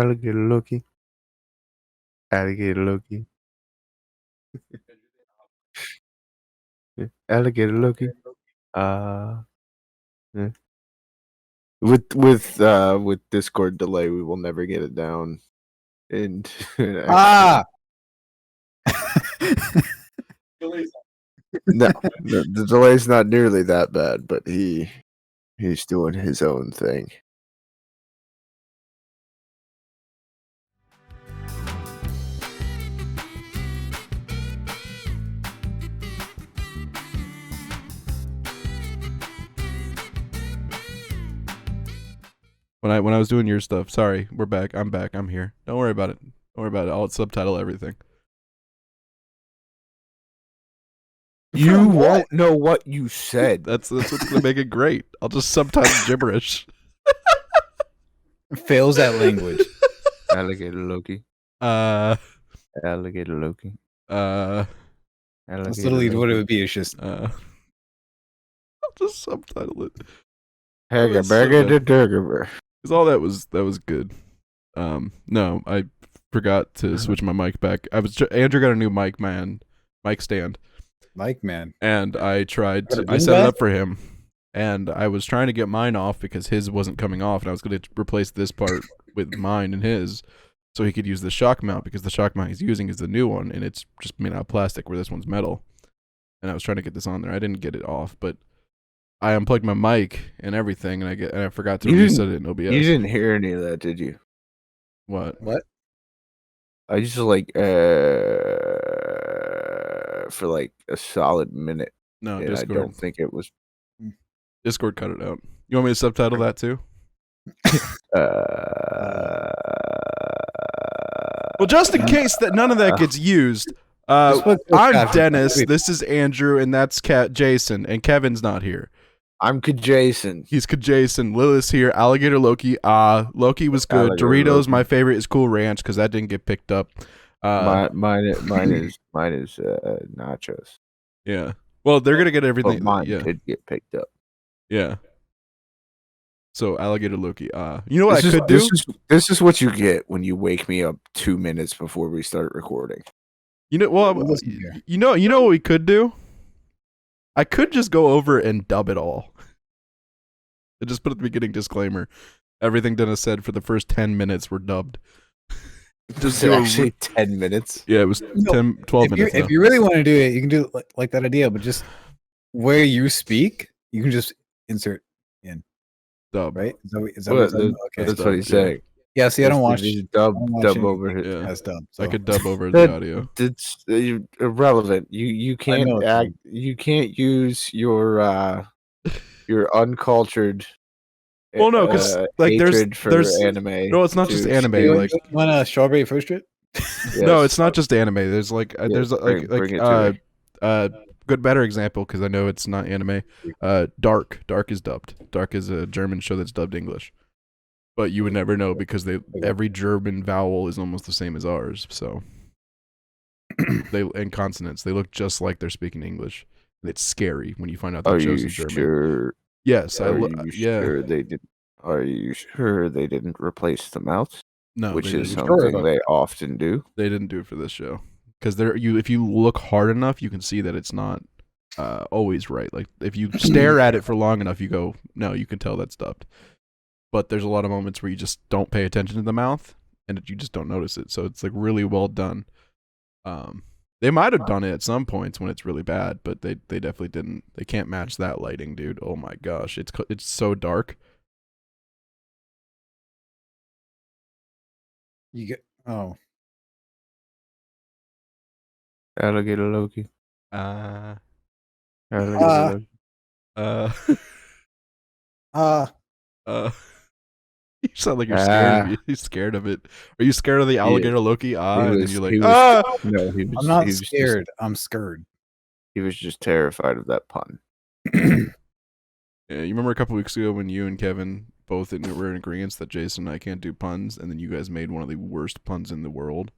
Alligator Loki. Alligator Loki. Alligator Loki. Yeah. With Discord delay, we will never get it down. And Ah. no, the delay's not nearly that bad, but he's doing his own thing. When I was doing your stuff, sorry, we're back. I'm back. I'm here. Don't worry about it. Don't worry about it. I'll subtitle everything. You won't know what you said. That's what's gonna make it great. I'll just subtitle gibberish. Fails that language. Alligator Loki. Alligator Loki. That's literally what it would be. It's just I'll just subtitle it. Because all that was good. No, I forgot to switch my mic back. Andrew got a new mic stand. Mike, man. And I tried to, I set it up for him, and I was trying to get mine off because his wasn't coming off, and I was going to replace this part with mine and his, so he could use the shock mount, because the shock mount he's using is the new one, and it's just made out of plastic, where this one's metal. And I was trying to get this on there. I didn't get it off, but I unplugged my mic and everything, and I forgot to reset it in OBS. You didn't hear any of that, did you? What? I just for like a solid minute. No, and Discord. I don't think it was. Discord cut it out. You want me to subtitle that too? Well, just in case that none of that gets used, I'm Dennis. This is Andrew, and that's Jason, and Kevin's not here. I'm Jason. He's Jason. Lilith's here. Alligator Loki. Loki was good. Alligator Doritos, Loki. My favorite is Cool Ranch because that didn't get picked up. Mine is nachos. Yeah. Well, they're gonna get everything. But mine could get picked up. Yeah. So Alligator Loki. You know what I could do? This is what you get when you wake me up 2 minutes before we start recording. You know, well, you know what we could do? I could just go over and dub it all. And just put at the beginning disclaimer. Everything Dennis said for the first 10 minutes were dubbed. Just actually 10 minutes? Yeah, it was 12 minutes. If you really want to do it, you can do it like that idea, but just where you speak, you can just insert in. Dub. Right? Is that okay. That's what he's saying. Yeah, see, I don't watch dub over his as dub. So. I could dub over the audio. It's irrelevant. You can't act. You can't use your uncultured. Well, no, because like there's anime. No, it's not just anime. Like want a strawberry fruit strip? Yes. No, it's not just anime. There's like good better example because I know it's not anime. Dark is dubbed. Dark is a German show that's dubbed English. But you would never know because every German vowel is almost the same as ours. So and consonants, they look just like they're speaking English. And it's scary when you find out that show's in German. Sure? Yes, Sure they did. Are you sure they didn't replace the mouth? No, which is something they often do. They didn't do it for this show because if you look hard enough, you can see that it's not always right. Like if you stare at it for long enough, you go, no, you can tell that's dubbed. But there's a lot of moments where you just don't pay attention to the mouth and you just don't notice it. So it's like really well done. They might have done it at some points when it's really bad, but they definitely didn't. They can't match that lighting, dude. Oh my gosh, it's so dark. You get Alligator Loki. Alligator Loki. You sound like you're scared of it. You're scared of it. Are you scared of the alligator Loki? And then you're like, No, I'm not scared. I'm scared. He was just terrified of that pun. Yeah, you remember a couple weeks ago when you and Kevin both were in agreement that Jason and I can't do puns, and then you guys made one of the worst puns in the world.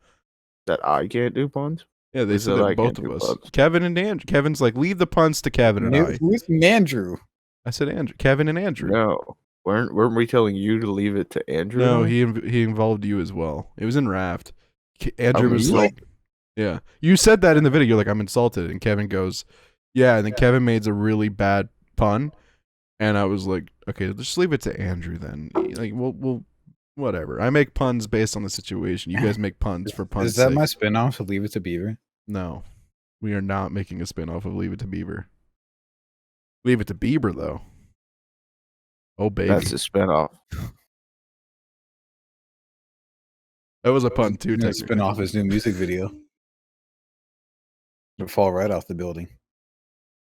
That I can't do puns? Yeah, they said that both of us. Puns. Kevin and Andrew. Kevin's like, leave the puns to Kevin and I. Who's Andrew? I said Andrew. Kevin and Andrew. No. Weren't we telling you to leave it to Andrew? No, and he involved you as well. It was in Raft. I? Andrew was Me? like, yeah. You said that in the video. You're like, I'm insulted. And Kevin goes, yeah. And then Kevin made a really bad pun. And I was like, okay, just leave it to Andrew then. Like, we'll whatever. I make puns based on the situation. You guys make puns for puns' Is that sake. my spinoff of Leave It to Beaver? No, we are not making a spinoff of Leave It to Beaver. Leave It to Bieber, though. Oh, baby. That's a spinoff. That was a pun, too, He's gonna technically. spin off his new music video. It'll fall right off the building.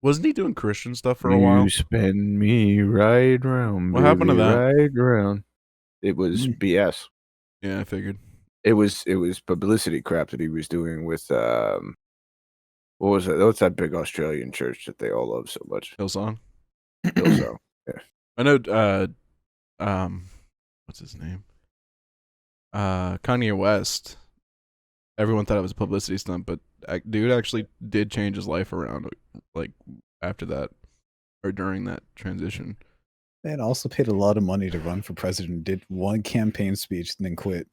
Wasn't he doing Christian stuff for a while? You spin me right round. What happened to baby, that? Right round. It was BS. Yeah, I figured. It was publicity crap that he was doing with what was it? What's that big Australian church that they all love so much? Hillsong? Hillsong. I know, what's his name? Kanye West. Everyone thought it was a publicity stunt, but dude actually did change his life around, like, after that, or during that transition. And also paid a lot of money to run for president. Did one campaign speech and then quit.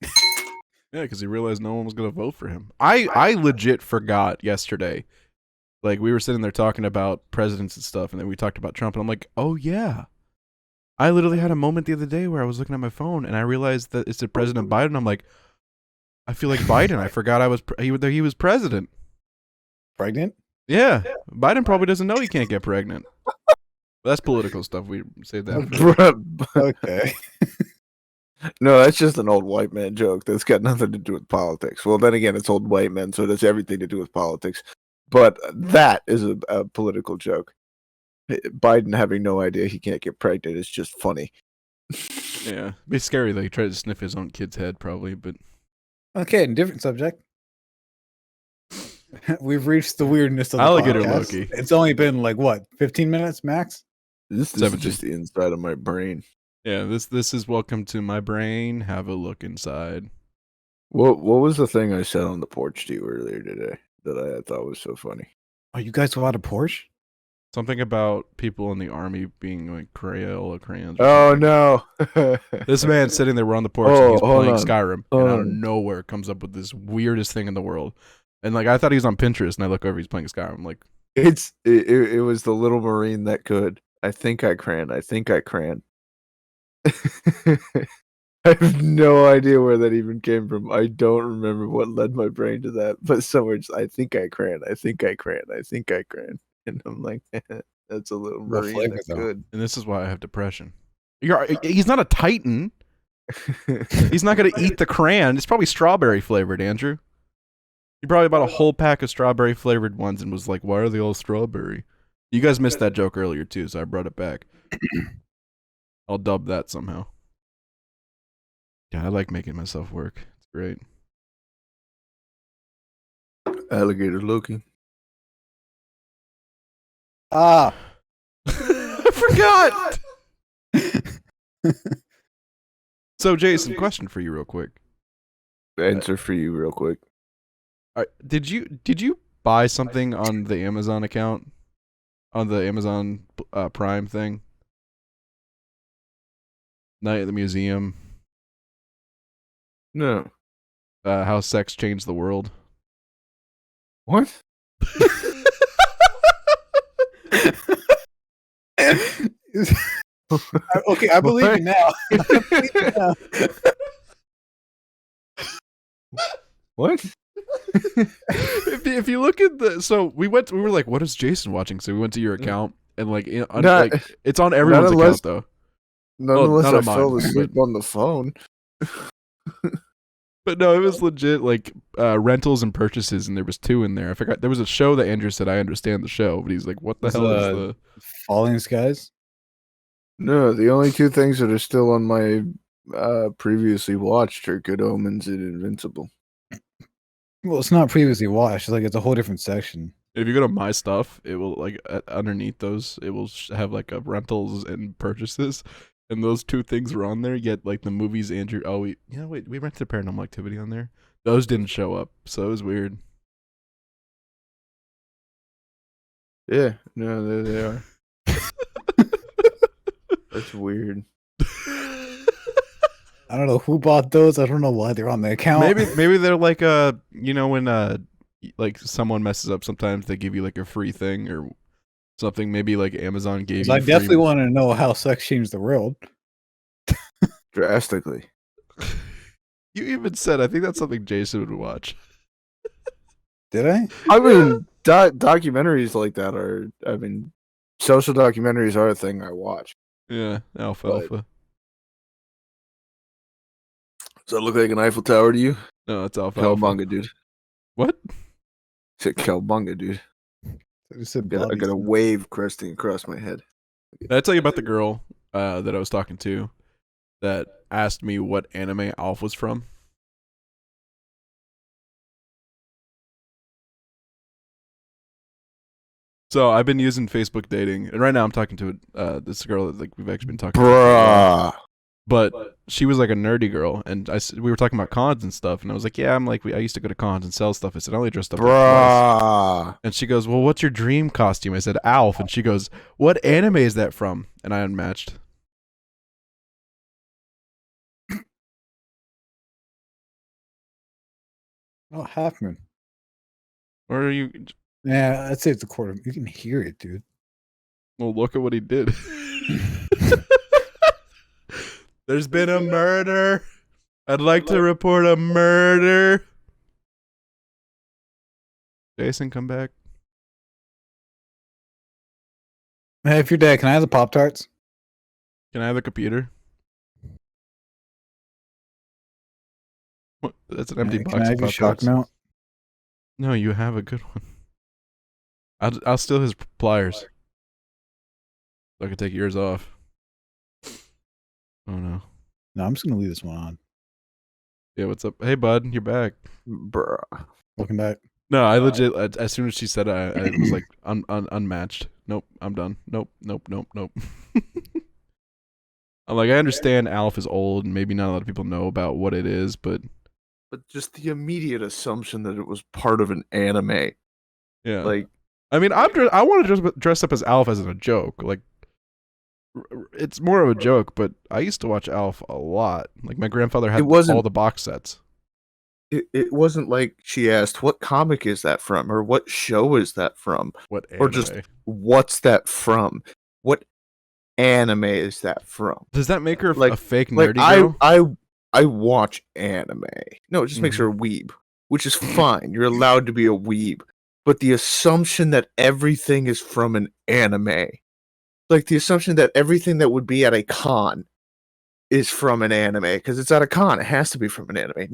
Yeah, because he realized no one was going to vote for him. I legit forgot yesterday. Like, we were sitting there talking about presidents and stuff, and then we talked about Trump, and I'm like, oh, yeah. I literally had a moment the other day where I was looking at my phone, and I realized that it's President Biden. I'm like, I feel like Biden. I forgot he was president. Pregnant? Yeah. Biden probably doesn't know he can't get pregnant. That's political stuff. We say that. Okay. No, that's just an old white man joke. That's got nothing to do with politics. Well, then again, it's old white men, so it has everything to do with politics. But that is a political joke. Biden having no idea he can't get pregnant is just funny. Yeah. It'd be scary, though. He tried to sniff his own kid's head, probably, but... Okay, different subject. We've reached the weirdness of the Alligator podcast. Loki. It's only been like what, 15 minutes max? This is just the inside of my brain. Yeah, this is welcome to my brain. Have a look inside. What was the thing I said on the porch to you earlier today that I thought was so funny? Oh, you guys go out of Porsche? Something about people in the army being like Crayola crayons. Oh no! This man sitting there, we're on the porch, and Oh, he's hold playing on. Skyrim, and out of nowhere comes up with this weirdest thing in the world. And like I thought he was on Pinterest, and I look over, he's playing Skyrim. I'm like, It was the little Marine that could. I think I cran. I have no idea where that even came from. I don't remember what led my brain to that, but somewhere just, I think I cran. And I'm like, that's a little What Marine flavor, that though? could. and this is why I have depression. He's not a Titan. He's not gonna eat the crayon. It's probably strawberry flavored, Andrew. He probably bought a whole pack of strawberry flavored ones and was like, "Why are they all strawberry?" You guys missed that joke earlier too, so I brought it back. I'll dub that somehow. Yeah, I like making myself work. It's great. Alligator Loki. Ah. I forgot. So, Jason, question for you, real quick. Answer for you, real quick. Did you buy something on the Amazon account, on the Amazon Prime thing? Night at the Museum. No. How sex changed the world. What? Okay, I believe you now. What? if you look at we were like, what is Jason watching? So we went to your account and like, it's on everyone's account though. Not unless not I on mine, fell asleep on the phone. But no, it was legit like rentals and purchases, and there was 2 in there. I forgot there was a show that Andrew said I understand the show, but he's like, what the hell is the Falling Skies? No, the only 2 things that are still on my previously watched are Good Omens and Invincible. Well, it's not previously watched. Like, it's a whole different section. If you go to my stuff, it will like underneath those, it will have like a rentals and purchases, and those 2 things were on there. Yet like the movies, Andrew. Oh, we rented Paranormal Activity on there. Those didn't show up, so it was weird. Yeah, no, there they are. That's weird. I don't know who bought those. I don't know why they're on the account. Maybe they're like you know when like someone messes up, sometimes they give you like a free thing or something. Maybe like Amazon gave 'Cause you I free. definitely want to know how sex changed the world. Drastically. You even said I think that's something Jason would watch. Did I? I mean, documentaries like that are. I mean, social documentaries are a thing I watch. Yeah, alfalfa. Does that look like an Eiffel Tower to you? No, it's alfalfa. Cowabunga, dude. What? It's a cowabunga, dude. I just said I got a wave cresting across my head. Did I tell you about the girl that I was talking to that asked me what anime Alf was from? So I've been using Facebook dating, and right now I'm talking to this girl that like we've actually been talking to. Bruh. But she was like a nerdy girl, and we were talking about cons and stuff, and I was like, yeah, I'm like, I used to go to cons and sell stuff. I said, I only dressed up like twice. Bruh. And she goes, well, what's your dream costume? I said, Alf. And she goes, what anime is that from? And I unmatched. Oh, Halfman. Or are you? Yeah, I'd say it's a quarter. You can hear it, dude. Well, look at what he did. There's been a murder. I'd like to report a murder. Jason, come back. Hey, if you're dead, can I have the Pop Tarts? Can I have the computer? What? That's an empty box. Can I have your shock mount? No, you have a good one. I'll steal his pliers. So I can take yours off. Oh no. No, I'm just gonna leave this one on. Yeah, what's up? Hey, bud, you're back. Bruh. Welcome back. No, I legit. As soon as she said it, I was like unmatched. Nope, I'm done. Nope. I'm like, I understand Alf is old, and maybe not a lot of people know about what it is, but just the immediate assumption that it was part of an anime. yeah, Like, I mean, I want to dress up as Alf as a joke. Like, it's more of a joke, but I used to watch Alf a lot. Like, my grandfather had all the box sets. It wasn't like she asked, what comic is that from? Or what show is that from? What anime? Or just, what's that from? What anime is that from? Does that make her like, a fake nerdy girl? I watch anime. No, it just makes her a weeb, which is fine. You're allowed to be a weeb. But the assumption that everything is from an anime, like the assumption that everything that would be at a con is from an anime, because it's at a con, it has to be from an anime.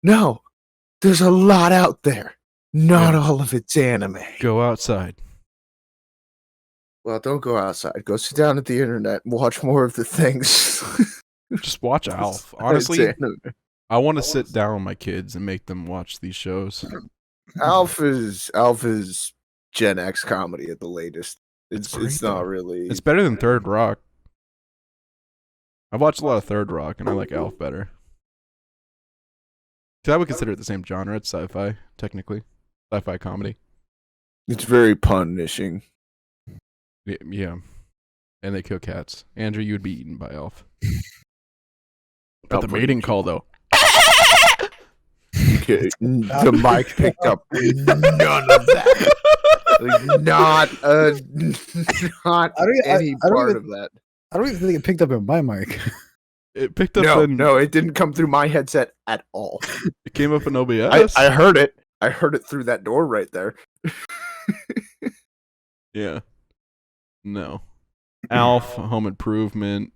No, there's a lot out there. Not all of it's anime. Go outside. Well, don't go outside. Go sit down at the internet and watch more of the things. Just watch Alf. Honestly, I want to sit down with my kids and make them watch these shows. Alf is Gen X comedy at the latest. It's not really. It's better than Third Rock. I've watched a lot of Third Rock, and I like Alf better. I would consider it the same genre. It's sci-fi, technically. Sci-fi comedy. It's very punishing. Yeah. And they kill cats. Andrew, you would be eaten by Alf. But the mating call, though. Okay, the mic picked up none of that. Like, not any part of that. I don't even think it picked up in my mic. It picked up No, it didn't come through my headset at all. It came up in OBS. I heard it. I heard it through that door right there. Yeah. No. Alf, Home Improvement,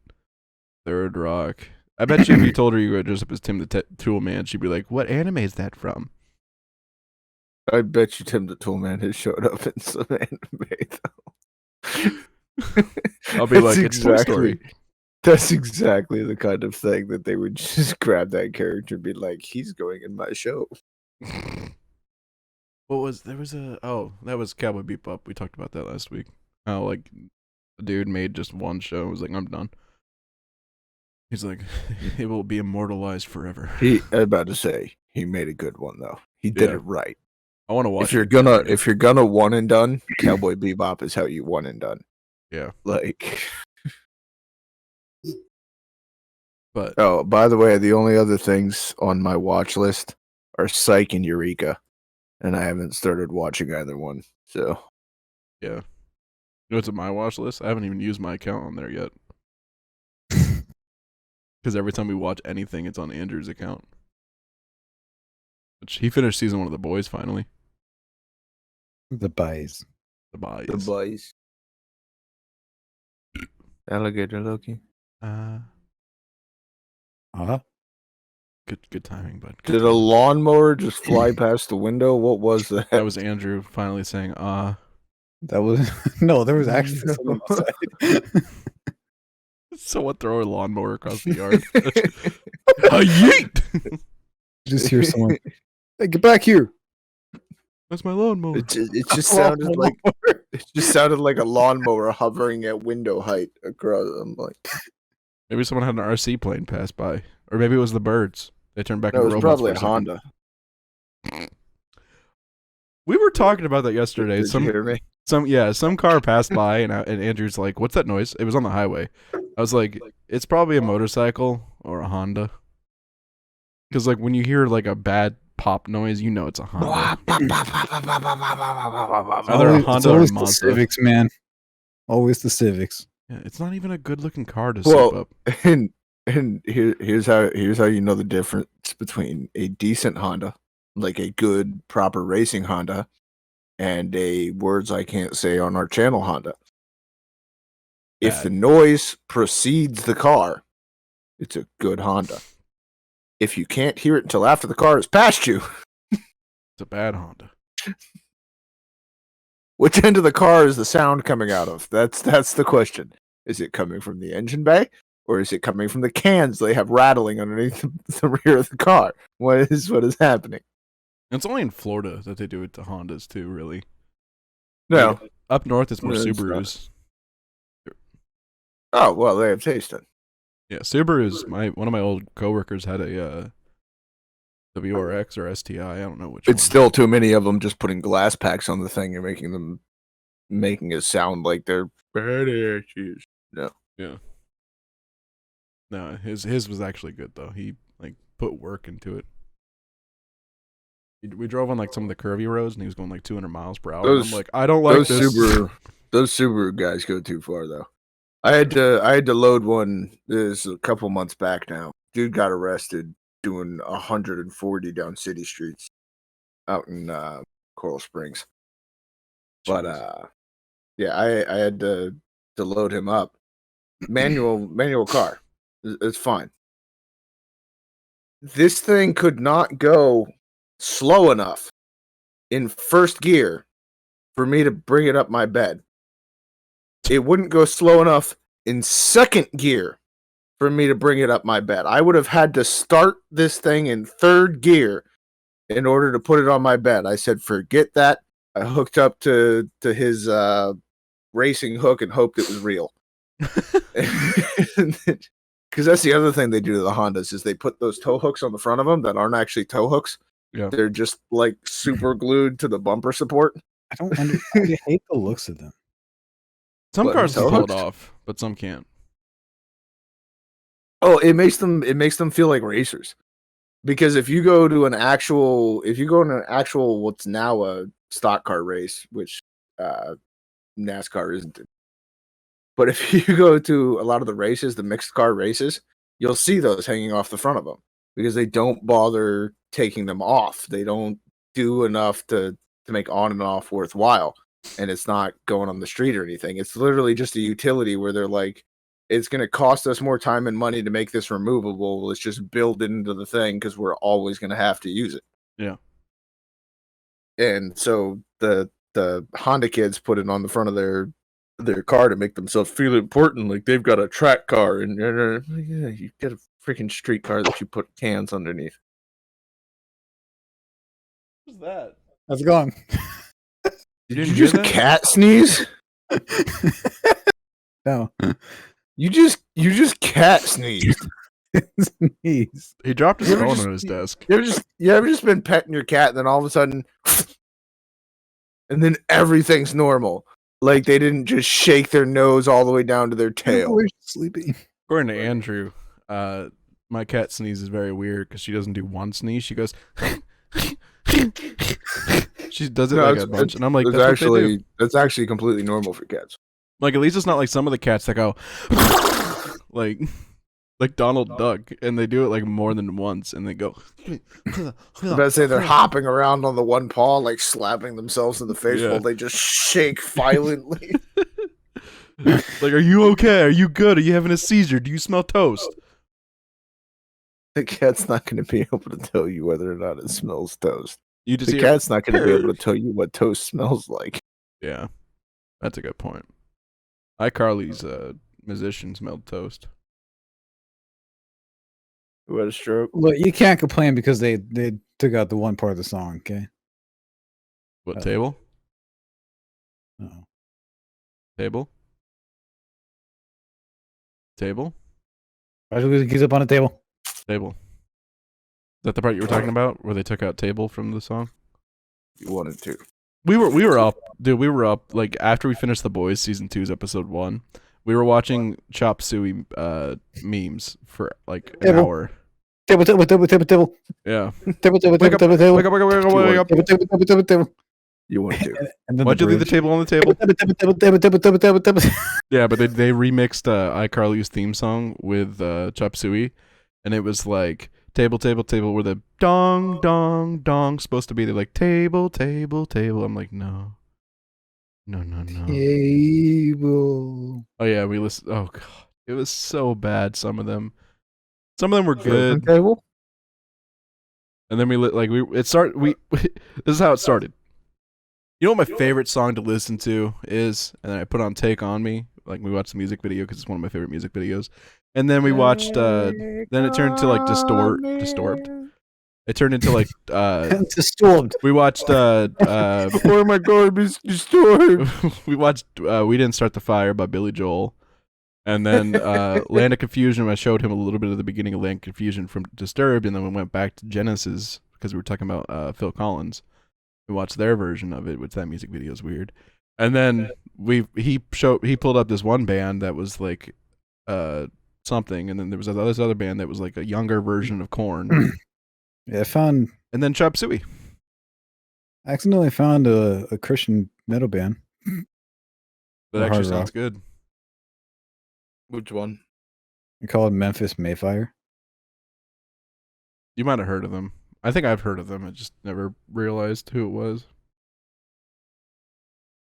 Third Rock. I bet you if you told her you were dressed up as Tim the Tool Man, she'd be like, what anime is that from? I bet you Tim the Tool Man has showed up in some anime, though. I'll be like, it's Toy Story. That's exactly the kind of thing that they would just grab that character and be like, he's going in my show. That was Cowboy Bebop. We talked about that last week. How, like, the dude made just one show. He was like, I'm done. He's like, it will be immortalized forever. I'm about to say, he made a good one, though. He did it right. I want to watch if you're gonna one and done, Cowboy Bebop is how you one and done. Yeah. Like, But Oh, by the way, the only other things on my watch list are Psych and Eureka, and I haven't started watching either one. So yeah, you know what's on my watch list? I haven't even used my account on there yet. Because every time we watch anything, it's on Andrew's account. Which he finished season 1 of The Boys finally. The buys. The Boys. the boys, Alligator Loki. Good timing, bud. Good Did a timing. lawnmower just fly past the window? What was that? That was Andrew finally saying, That was no. There was actually someone outside. someone throw a lawnmower across the yard. Yeet! Just hear someone. Hey, get back here! That's my lawnmower. It just sounded like a lawnmower hovering at window height across. I'm like, Maybe someone had an RC plane pass by. Or maybe it was the birds. They turned back no, it into was robots probably a for second. Honda. We were talking about that yesterday. Did you hear me? Some car passed by and Andrew's like, "What's that noise?" It was on the highway. I was like, "It's probably a motorcycle or a Honda." Because like when you hear like a bad pop noise, you know it's a Honda. Either a It's Honda or a always the Mazda. Civics, man. Always the Civics. Yeah, it's not even a good-looking car to Well, soup up. and here's how you know the difference between a decent Honda, like a good proper racing Honda, and a words I can't say on our channel Honda. If Bad. the noise precedes the car, it's a good Honda. If you can't hear it until after the car has passed you, It's a bad Honda. which end of the car is the sound coming out of? That's the question. Is it coming from the engine bay, or is it coming from the cans they have rattling underneath the rear of the car? What is happening? It's only in Florida that they do it to Hondas too, really. No. Like, up north it's more No, it's not. Subarus. Oh well, they have taste then. Yeah, Subaru's one of my old coworkers had a WRX or STI. I don't know which It's one. still too many of them just putting glass packs on the thing and making it sound like they're badasses. No. Yeah. No, his was actually good though. He like put work into it. We drove on like some of the curvy roads and he was going like 200 miles per hour. And I'm like, I don't like this. Those Subaru guys go too far though. I had to load one this a couple months back now. Dude got arrested doing 140 down city streets out in Coral Springs. But yeah, I had to load him up. Manual car. It's fine. This thing could not go slow enough in first gear for me to bring it up my bed. It wouldn't go slow enough in second gear for me to bring it up my bed. I would have had to start this thing in third gear in order to put it on my bed. I said, forget that. I hooked up to his racing hook and hoped it was real. Because that's the other thing they do to the Hondas is they put those tow hooks on the front of them that aren't actually tow hooks. Yeah. They're just like super glued to the bumper support. I don't understand. I hate the looks of them. Some What, cars tow can pull it hooks? off, but some can't. Oh, it makes them feel like racers. Because if you go to an actual what's now a stock car race, which NASCAR isn't, but if you go to a lot of the races, the mixed car races, you'll see those hanging off the front of them because they don't bother taking them off. They don't do enough to make on and off worthwhile, and it's not going on the street or anything. It's literally just a utility where they're like, it's going to cost us more time and money to make this removable. Let's just build it into the thing because we're always going to have to use it. Yeah. And so the Honda kids put it on the front of their car to make themselves feel important, like they've got a track car, and yeah, you get a freaking street car that you put cans underneath. What's that? How's it going? Did you just cat sneeze? No. You just cat sneezed. Sneeze. He dropped his You ever phone just- on his desk. You ever just been petting your cat and then all of a sudden and then everything's normal. Like they didn't just shake their nose all the way down to their tail. We're sleeping. According to Andrew, My cat sneezes very weird because she doesn't do one sneeze. She goes. She does it No, like a bunch, and I'm like, it's that's what they do. that's actually completely normal for cats. Like, at least it's not like some of the cats that go like Donald Duck, and they do it like more than once, and they go. I was about to say they're hopping around on the one paw, like slapping themselves in the face Yeah. while they just shake violently. Like, are you okay? Are you good? Are you having a seizure? Do you smell toast? The cat's not going to be able to tell you whether or not it smells toast. You just The hear, cat's not going to be able to tell you what toast smells like. yeah, that's a good point. iCarly's musician smelled toast. Who had a stroke? Look, you can't complain because they took out the one part of the song. Okay. What table? Uh-oh. Table? Table? He's up on the table. Table. Is that the part you were talking about, where they took out table from the song? You wanted to. We were up, dude. We were up like after we finished The Boys season 2's episode 1. We were watching Chop Suey memes for like an hour. Table. Yeah. Table. Wake up! You wanted to. And then Why'd you leave the table on the table? Yeah, but they remixed iCarly's theme song with Chop Suey, and it was like table, where the dong, dong, dong supposed to be. They're like table. I'm like, no. Table. Oh yeah, we listened. Oh god, it was so bad. Some of them were good, Table? and then this is how it started. You know what my favorite song to listen to is, and then I put on "Take on Me." Like, we watched the music video because it's one of my favorite music videos, and then we watched. Then it turned to like Disturbed. It turned into like Disturbed. we watched Before my garbage disturbed. we watched We Didn't Start the Fire by Billy Joel, and then Land of Confusion. I showed him a little bit of the beginning of Land of Confusion from Disturbed, and then we went back to Genesis because we were talking about Phil Collins. We watched their version of it, which that music video is weird. And then he pulled up this one band that was like something, and then there was this other band that was like a younger version of Korn. Yeah, I found. And then Chop Suey. I accidentally found a Christian metal band. That Or actually hard sounds rock. good. Which one? They call it Memphis Mayfire. You might have heard of them. I think I've heard of them. I just never realized who it was.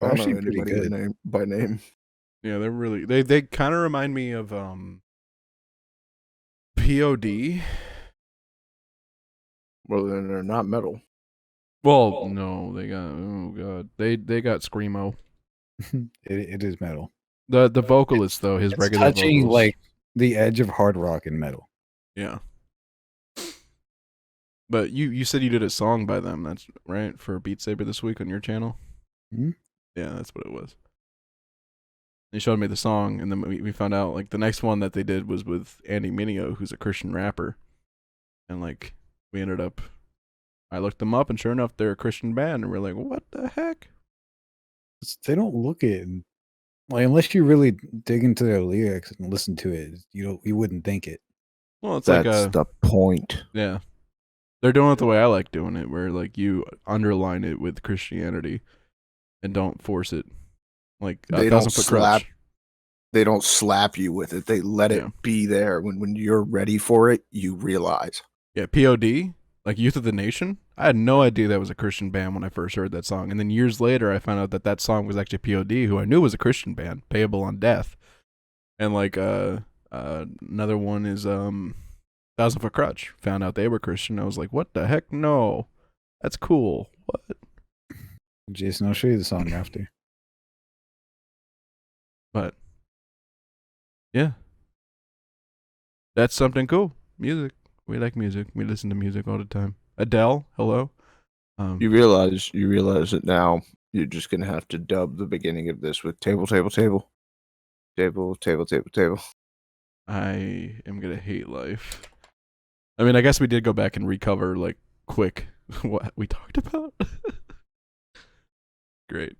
I don't Actually know pretty anybody good. by name. Yeah, they're really they kind of remind me of POD. Well, then they're not metal. Well, no, they got they got screamo. It is metal. The vocalist though, his It's regular touching vocals. like the edge of hard rock and metal. Yeah. But you said you did a song by them, that's right, for Beat Saber this week on your channel? Hmm? Yeah, that's what it was. They showed me the song, and then we found out like the next one that they did was with Andy Mineo, who's a Christian rapper. And like we ended up, I looked them up, and sure enough, they're a Christian band, and we're like, what the heck? They don't look it like, unless you really dig into their lyrics and listen to it, you wouldn't think it. Well, it's That's like the point. yeah. They're doing it the way I like doing it, where like you underline it with Christianity and don't force it. Like They a don't 1,000-foot slap. crutch. They don't slap you with it. They let Yeah. it be there. When you're ready for it, you realize. Yeah, POD, like Youth of the Nation. I had no idea that was a Christian band when I first heard that song, and then years later, I found out that song was actually POD, who I knew was a Christian band, Payable on Death, and like another one is 1,000-foot crutch. Found out they were Christian. I was like, what the heck? No, that's cool. What? Jason, I'll show you the song after. But yeah, that's something cool. Music. We like music. We listen to music all the time. Adele, hello. You realize that now you're just gonna have to dub the beginning of this with table. I am gonna hate life. I mean, I guess we did go back and recover like quick what we talked about. Great.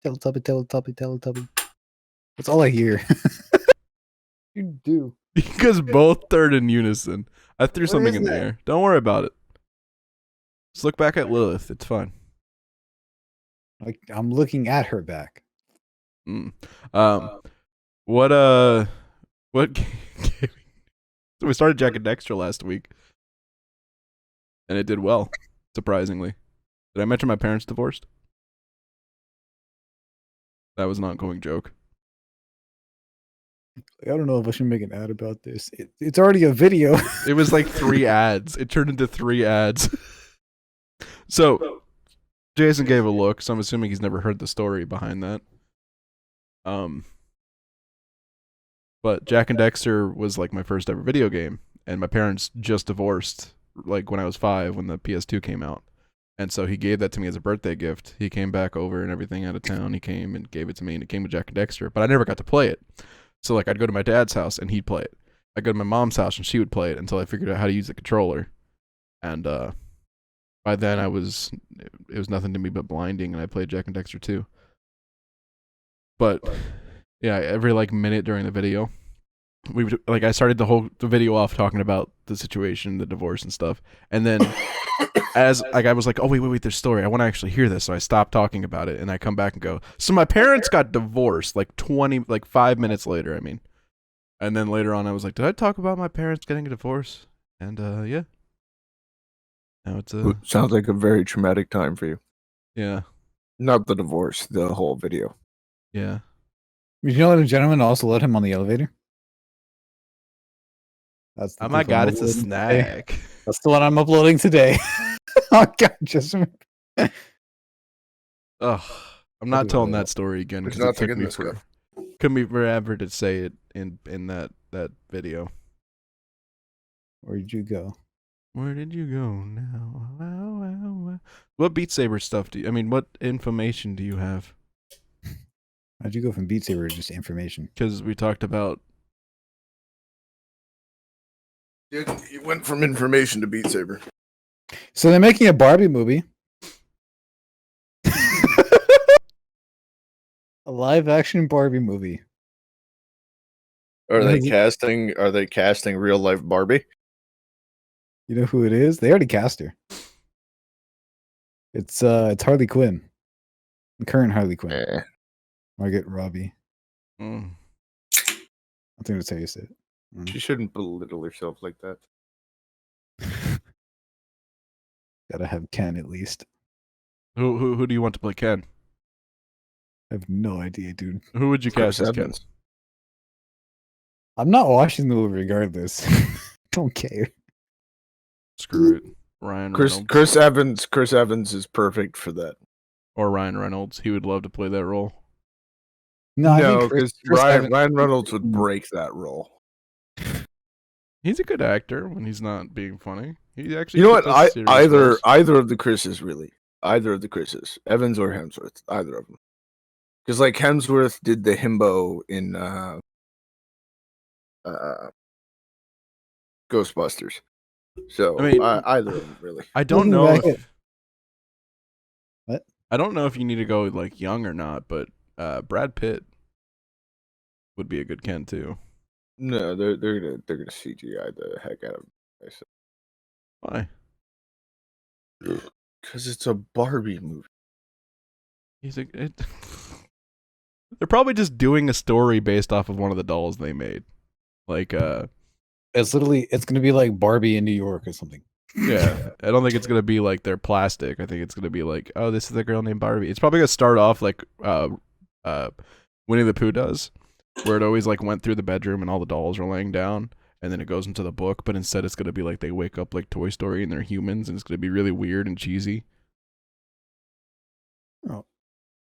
Teletubby. That's all I hear. You do. Because both third in unison. I threw What something is in the that? air. Don't worry about it. Just look back at Lilith. It's fine. Like I'm looking at her back. Mm. What game? So we started Jack and Dexter last week, and it did well, surprisingly. Did I mention my parents divorced? That was an ongoing joke. I don't know if I should make an ad about this. It's already a video. It was like 3 ads. It turned into 3 ads. So Jason gave a look, so I'm assuming he's never heard the story behind that. But Jack and Dexter was like my first ever video game, and my parents just divorced like when I was 5 when the PS2 came out. And so he gave that to me as a birthday gift. He came back over and everything out of town. He came and gave it to me, and it came with Jack and Dexter, but I never got to play it. So like I'd go to my dad's house and he'd play it. I'd go to my mom's house and she would play it until I figured out how to use the controller. And by then it was nothing to me but blinding, and I played Jack and Dexter 2. But yeah, every like minute during the video, we would, like I started the video off talking about the situation, the divorce and stuff, and then as like I was like, oh wait, there's story. I want to actually hear this, so I stopped talking about it, and I come back and go, so my parents got divorced like 5 minutes later. I mean, and then later on, I was like, did I talk about my parents getting a divorce? And yeah, now it's Sounds like a very traumatic time for you. yeah, Not the divorce, the whole video. yeah. Did you know that a gentleman also let him on the elevator? That's the Oh my clip I'm god, it's a uploading today. snack. That's the one I'm uploading today. Oh god, just Ugh, I'm not telling that story again There's because it nothing took in me this took me forever to say it in that video. where did you go? Where did you go now? What Beat Saber stuff do you? I mean, what information do you have? How'd you go from Beat Saber to just information? Because we talked about. You went from information to Beat Saber. So they're making a Barbie movie. A live action Barbie movie. Are they Like- casting real life Barbie? You know who it is? They already cast her. It's Harley Quinn. The current Harley Quinn. Eh. Margot Robbie. Mm. I think that's how you say it. She shouldn't belittle herself like that. Gotta have Ken at least. Who do you want to play Ken? I have no idea, dude. Who would you Chris cast as Ken? Evans. I'm not watching the movie regardless. Don't care. Screw it, Ryan Reynolds. Chris Evans is perfect for that. Or Ryan Reynolds. He would love to play that role. No, I No, think because Chris Evans- Ryan Reynolds would break that role. He's a good actor when he's not being funny. He actually. You know what? does serious roles. Either of the Chris's really. Either of the Chris's. Evans or Hemsworth. Either of them. Because like Hemsworth did the himbo in Ghostbusters. So I mean, either of them really. I don't Looking know back if. What? I don't know if you need to go like young or not, but Brad Pitt would be a good Ken too. No, they're gonna CGI the heck out of him. Why? Because it's a Barbie movie. They're probably just doing a story based off of one of the dolls they made. Like It's gonna be like Barbie in New York or something. yeah, I don't think it's gonna be like they're plastic. I think it's gonna be like, oh, this is a girl named Barbie. It's probably gonna start off like Winnie the Pooh does, where it always like went through the bedroom and all the dolls are laying down, and then it goes into the book. But instead, it's gonna be like they wake up like Toy Story and they're humans, and it's gonna be really weird and cheesy. Oh,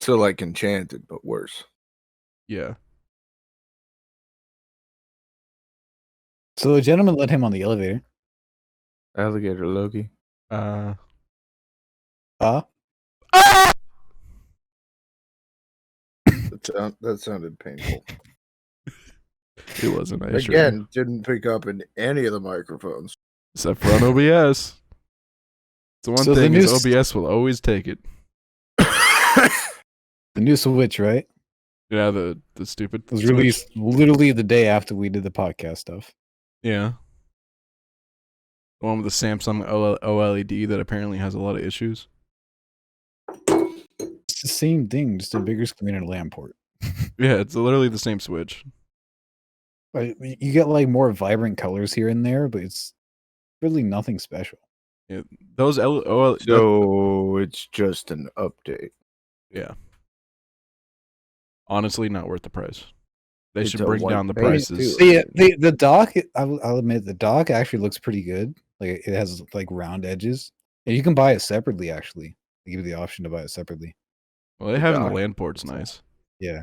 So like Enchanted, but worse. Yeah, so a gentleman let him on the elevator. Alligator Loki. Ah, That sounded painful. it wasn't. I assure Again, you. didn't pick up in any of the microphones. Except for on OBS. The one So the thing new is OBS will always take it. the new Switch, right? Yeah, the stupid. It was Switch. released literally the day after we did the podcast stuff. Yeah. The one with the Samsung OLED that apparently has a lot of issues. It's the same thing, just a bigger screen and a LAN port. Yeah, it's literally the same Switch. Like, you get like more vibrant colors here and there, but it's really nothing special. Yeah, those OLED. So it's just an update. Yeah. Honestly, not worth the price. They It's should a bring white down the base, prices. too. The dock, I'll admit, the dock actually looks pretty good. Like it has like round edges, and you can buy it separately. Actually, they give you the option to buy it separately. Well, they The have in the dock. LAN port's So, nice. Yeah,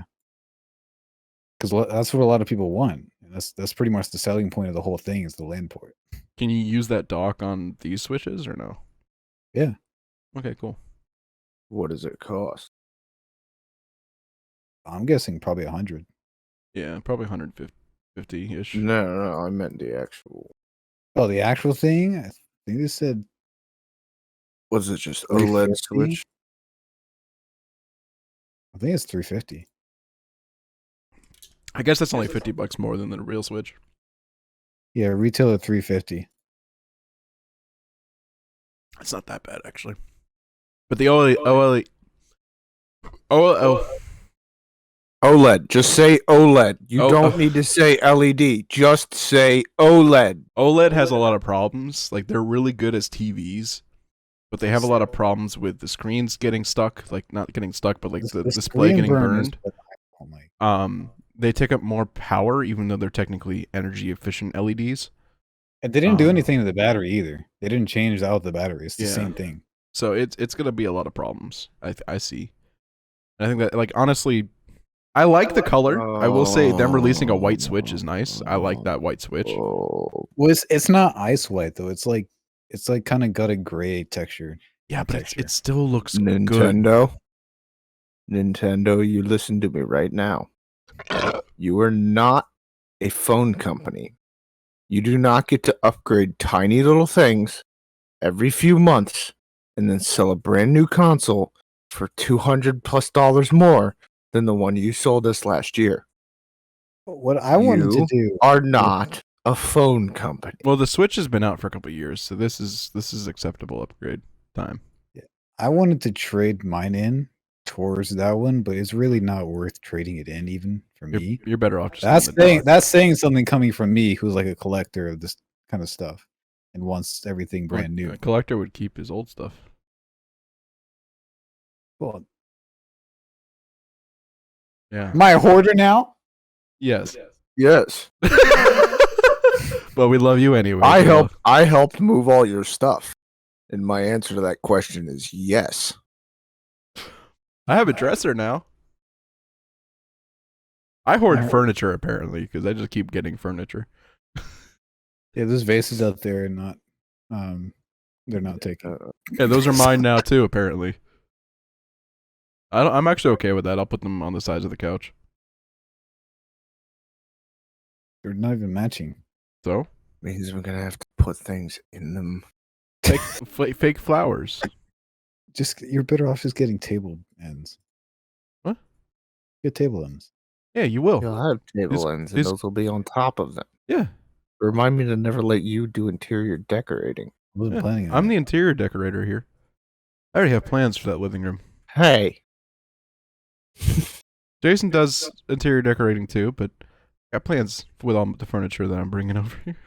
because that's what a lot of people want. And that's pretty much the selling point of the whole thing is the LAN port. Can you use that dock on these Switches or no? Yeah. Okay, cool. What does it cost? I'm guessing probably 100. Yeah, probably 150-ish. No, I meant the actual. Oh, the actual thing? I think they said Was it just 350? OLED Switch? I think it's 350. I guess that's only $50 more than the real Switch. Yeah, retail at 350. It's not that bad actually. But the OLED. OLED. Just say OLED. You Oh, don't need to say LED. Just say OLED. OLED has a lot of problems. Like they're really good as TVs, but they have a lot of problems with the screens getting stuck. Like not getting stuck, but like the display screen getting burn is burned. what I don't like. They take up more power, even though they're technically energy efficient LEDs. And they didn't do anything to the battery either. They didn't change out the battery. It's the Yeah. same thing. So it's gonna be a lot of problems. I see. And I think that like honestly, I like the color. I will say them releasing a white Switch is nice. I like that white Switch. Oh, Well, it's not ice white though. It's like kind of got a gray texture. Yeah, but texture. it still looks good. Nintendo. Nintendo, you listen to me right now. You are not a phone company. You do not get to upgrade tiny little things every few months and then sell a brand new console for $200+ more than the one you sold us last year. What I wanted to do are not a phone company. Well, the Switch has been out for a couple of years, so this is acceptable upgrade time. I wanted to trade mine in towards that one, but it's really not worth trading it in even for me. You're better off just That's saying something coming from me who's like a collector of this kind of stuff and wants everything brand new. A collector would keep his old stuff. Well, yeah. Am I a hoarder now? Yes. Yes. But we love you anyway. I helped move all your stuff. And my answer to that question is yes. I have a dresser now. I hoard furniture apparently because I just keep getting furniture. Yeah, there's vases out there and not they're not taken. Yeah, those are mine now too, apparently. I'm actually okay with that. I'll put them on the sides of the couch. They're not even matching. So? Means we're gonna have to put things in them. Fake flowers. You're better off just getting table ends. What? Get table ends. Yeah, you will. You'll have table ends, and those will be on top of them. Yeah. Remind me to never let you do interior decorating. I wasn't planning on I'm that. the interior decorator here. I already have plans for that living room. Hey. Jason does interior decorating too, but I got plans with all the furniture that I'm bringing over here.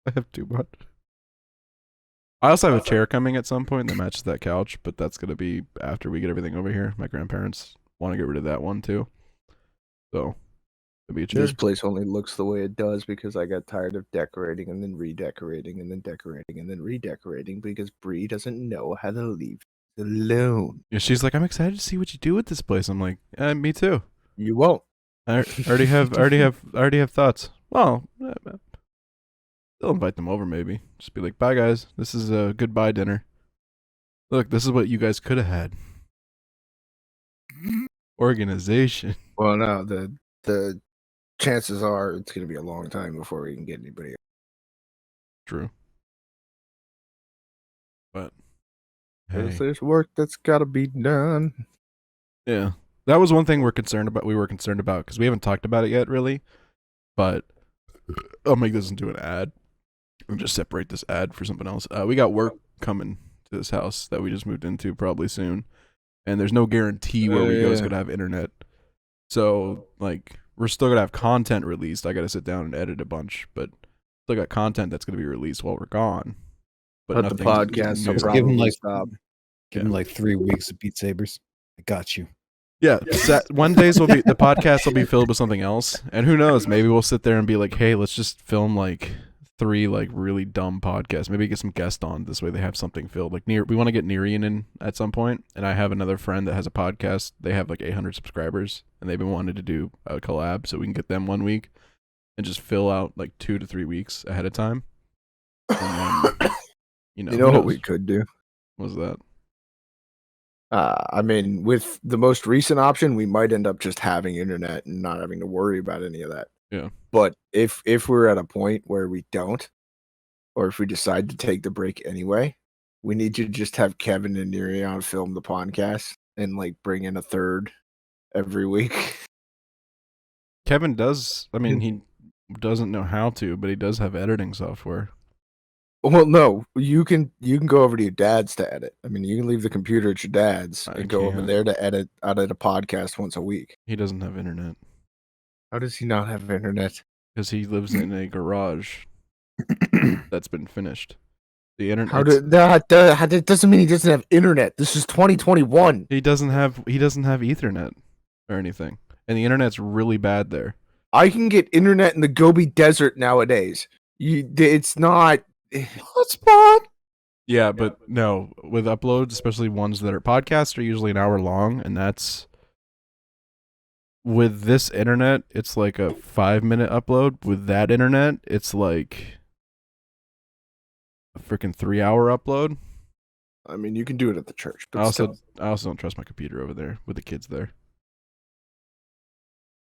I have too much. I also have a chair coming at some point that matches that couch, but that's going to be after we get everything over here. My grandparents want to get rid of that one too. So, it'll be a chair. This place only looks the way it does because I got tired of decorating and then redecorating and then decorating and then redecorating because Bree doesn't know how to leave it alone. Yeah, she's like, I'm excited to see what you do with this place. I'm like, me too. You won't. I already have thoughts. Well, they'll invite them over maybe. Just be like, bye guys, this is a goodbye dinner. Look, this is what you guys could have had. Organization. Well, no, the chances are it's going to be a long time before we can get anybody. True. But hey. There's work that's got to be done. Yeah. That was one thing we were concerned about because we haven't talked about it yet, really. But I'll make this into an ad. I'll just separate this ad for something else. We got work coming to this house that we just moved into probably soon, and there's no guarantee where we go is gonna have internet. So like we're still gonna have content released. I gotta sit down and edit a bunch, but still got content that's gonna be released while we're gone. But the podcast will new. Give him probably like stop. Give him like 3 weeks of Beat Sabers. I got you. Yeah, Wednesdays will be the podcast will be filled with something else, and who knows? Maybe we'll sit there and be like, "Hey, let's just film like 3 like really dumb podcasts. Maybe get some guests on. This way, they have something filled. Like we want to get Nerian in at some point, and I have another friend that has a podcast. They have like 800 subscribers, and they've been wanting to do a collab, so we can get them one week and just fill out like 2 to 3 weeks ahead of time. And then, You know what we could do? What was that? I mean, with the most recent option, we might end up just having internet and not having to worry about any of that. Yeah. But if we're at a point where we don't, or if we decide to take the break anyway, we need to just have Kevin and Nerion film the podcast and like bring in a third every week. Kevin does. I mean, he doesn't know how to, but he does have editing software. Well, no, you can go over to your dad's to edit. I mean, you can leave the computer at your dad's and go over there to edit a podcast once a week. He doesn't have internet. How does he not have internet? Because he lives in a garage that's been finished. The internet. That doesn't mean he doesn't have internet. This is 2021. He doesn't have Ethernet or anything, and the internet's really bad there. I can get internet in the Gobi Desert nowadays. It's not hotspot. Yeah, but no, with uploads, especially ones that are podcasts, are usually an hour long, and that's with this internet, it's like a 5-minute upload. With that internet, it's like a freaking 3-hour upload. I mean, you can do it at the church, but I also don't trust my computer over there with the kids there.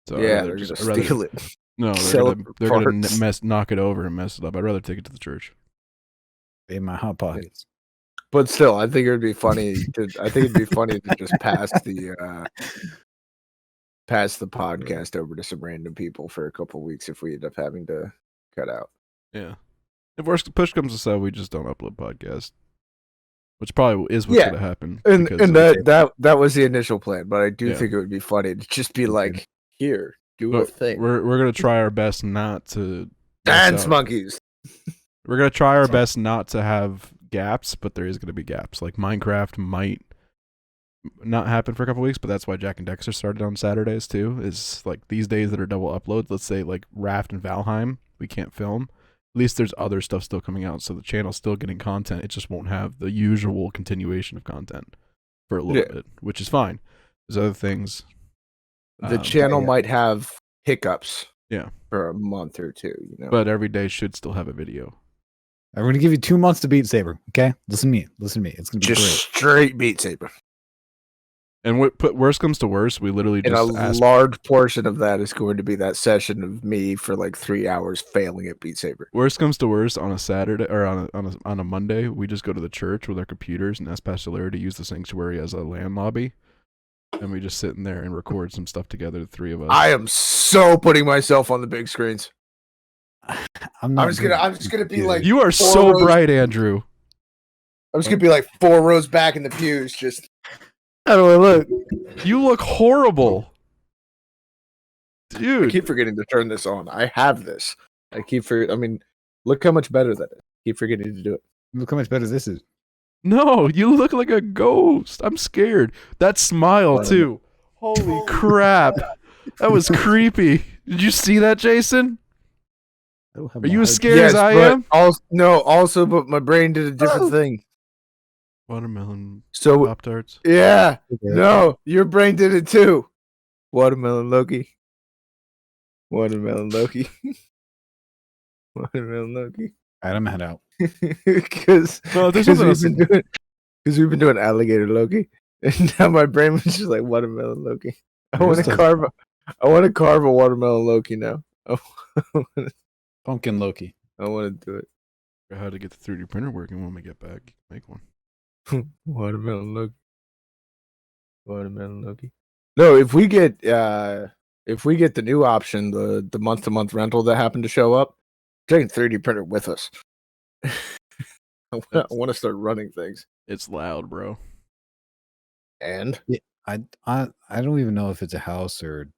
So yeah, they're gonna steal it. No, they're gonna knock it over and mess it up. I'd rather take it to the church. In my hot pockets. But still, I think it'd be funny to just pass the podcast over to some random people for a couple weeks if we end up having to cut out. Yeah. If push comes to shove, we just don't upload podcasts. Which probably is what's gonna happen. And that was the initial plan, but I do think it would be funny to just be like, here, do a thing. We're gonna try our best not to dance monkeys. We're gonna try our best not to have gaps, but there is gonna be gaps. Like Minecraft might not happen for a couple weeks, but that's why Jack and Dexter started on Saturdays too. Is like these days that are double uploads. Let's say like Raft and Valheim, we can't film. At least there's other stuff still coming out, so the channel's still getting content. It just won't have the usual continuation of content for a little bit, which is fine. There's other things. The channel might have hiccups. Yeah. For a month or two, But every day should still have a video. I'm going to give you 2 months to Beat Saber, okay? Listen to me. It's going to be just great. Straight Beat Saber. And worst comes to worst, we literally just large portion of that is going to be that session of me for like 3 hours failing at Beat Saber. Worst comes to worst, on a Saturday or on a Monday, we just go to the church with our computers and ask Pastor Larry to use the sanctuary as a LAN lobby, and we just sit in there and record some stuff together, the 3 of us. I am so putting myself on the big screens. I'm just gonna be like, you are so bright, Andrew. I'm just gonna be like 4 rows back in the pews. Just how do I look? You look horrible, dude. I keep forgetting to turn this on. I have this. I mean, look how much better that is. I keep forgetting to do it. Look how much better this is. No, you look like a ghost. I'm scared. That smile too. Holy crap, that was creepy. Did you see that, Jason? Are you as scared as I am? Also, but my brain did a different thing. Watermelon Pop-Tarts? Yeah. No, your brain did it too. Watermelon Loki. Watermelon Loki. Watermelon Loki. Alright, I'm head out. Because we've been doing Alligator Loki. And now my brain was just like Watermelon Loki. I want to carve a Watermelon Loki now. Pumpkin Loki. I want to do it. How to get the 3D printer working when we get back? Make one. Watermelon Loki. Watermelon Loki. No, if we get the new option, the month to month rental that happened to show up, taking 3D printer with us. I want to start running things. It's loud, bro. And Yeah, I don't even know if it's a house or